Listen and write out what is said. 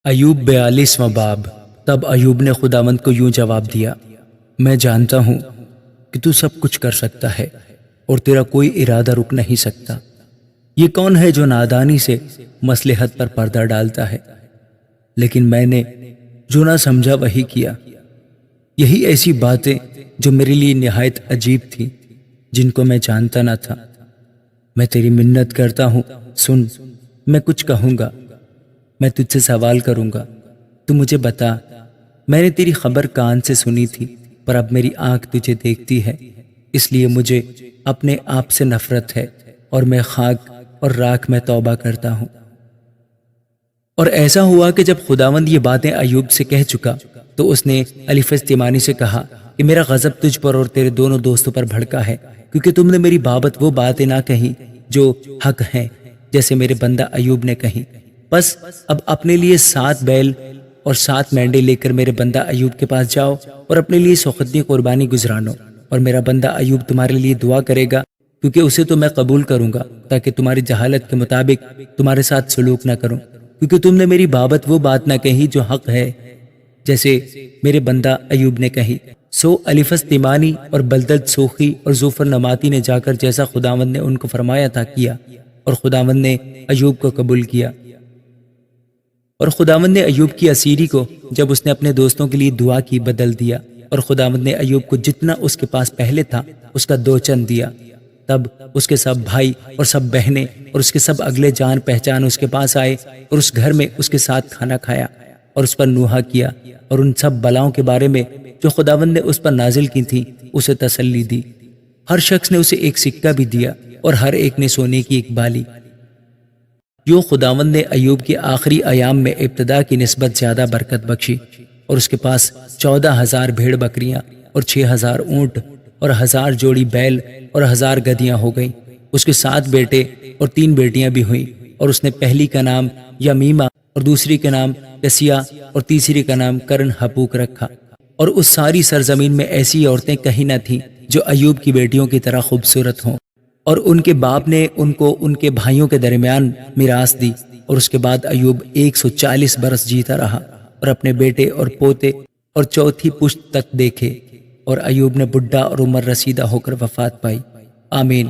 ایوب 42واں باب۔ تب ایوب نے خداوند کو یوں جواب دیا، میں جانتا ہوں کہ تو سب کچھ کر سکتا ہے اور تیرا کوئی ارادہ رک نہیں سکتا۔ یہ کون ہے جو نادانی سے مصلحت پر پردہ ڈالتا ہے؟ لیکن میں نے جو نہ سمجھا وہی کیا۔ یہی ایسی باتیں جو میرے لیے نہایت عجیب تھیں، جن کو میں جانتا نہ تھا۔ میں تیری منت کرتا ہوں، سن، میں کچھ کہوں گا، میں تجھ سے سوال کروں گا، تو مجھے بتا۔ میں نے تیری خبر کان سے سنی تھی، پر اب میری آنکھ تجھے دیکھتی ہے، اس لیے مجھے اپنے آپ سے نفرت ہے، اور میں خاک اور راکھ میں توبہ کرتا ہوں۔ اور ایسا ہوا کہ جب خداوند یہ باتیں ایوب سے کہہ چکا تو اس نے الیفز تیمانی سے کہا کہ میرا غضب تجھ پر اور تیرے دونوں دوستوں پر بھڑکا ہے، کیونکہ تم نے میری بابت وہ باتیں نہ کہیں جو حق ہیں، جیسے میرے بندہ ایوب نے کہیں۔ بس اب اپنے لیے 7 بیل اور 7 مینڈے لے کر میرے بندہ ایوب کے پاس جاؤ اور اپنے لیے سوختنی قربانی گزرانو، اور میرا بندہ ایوب تمہارے لیے دعا کرے گا، کیونکہ اسے تو میں قبول کروں گا، تاکہ تمہاری جہالت کے مطابق تمہارے ساتھ سلوک نہ کروں، کیونکہ تم نے میری بابت وہ بات نہ کہی جو حق ہے، جیسے میرے بندہ ایوب نے کہی۔ سو الیفز تیمانی اور بلدد سوخی اور زوفر نماتی نے جا کر جیسا خداوند نے ان کو فرمایا تھا کیا، اور خداوند نے ایوب کو قبول کیا۔ اور خداوند نے ایوب کی اسیری کو، جب اس نے اپنے دوستوں کے لیے دعا کی، بدل دیا، اور خداوند نے ایوب کو جتنا اس کے پاس پہلے تھا اس کا 2 چند دیا۔ تب اس کے سب بھائی اور سب بہنیں اور اس کے سب اگلے جان پہچان اس کے پاس آئے، اور اس گھر میں اس کے ساتھ کھانا کھایا اور اس پر نوحہ کیا، اور ان سب بلاؤں کے بارے میں جو خداوند نے اس پر نازل کی تھیں اسے تسلی دی۔ ہر شخص نے اسے ایک سکہ بھی دیا، اور ہر ایک نے سونے کی ایک بالی۔ جو خداوند نے ایوب کے آخری ایام میں ابتدا کی نسبت زیادہ برکت بخشی، اور اس کے پاس 14,000 بھیڑ بکریاں اور 6,000 اونٹ اور 1,000 جوڑی بیل اور 1,000 گدیاں ہو گئیں۔ اس کے 7 بیٹے اور 3 بیٹیاں بھی ہوئیں، اور اس نے پہلی کا نام یمیمہ اور دوسری کا نام کسیا اور تیسری کا نام کرن حپوک رکھا۔ اور اس ساری سرزمین میں ایسی عورتیں کہیں نہ تھیں جو ایوب کی بیٹیوں کی طرح خوبصورت ہوں۔ اور ان کے باپ نے ان کو ان کے بھائیوں کے درمیان میراث دی، اور اس کے بعد ایوب 140 برس جیتا رہا، اور اپنے بیٹے اور پوتے اور چوتھی پشت تک دیکھے، اور ایوب نے بڈھا اور عمر رسیدہ ہو کر وفات پائی۔ آمین۔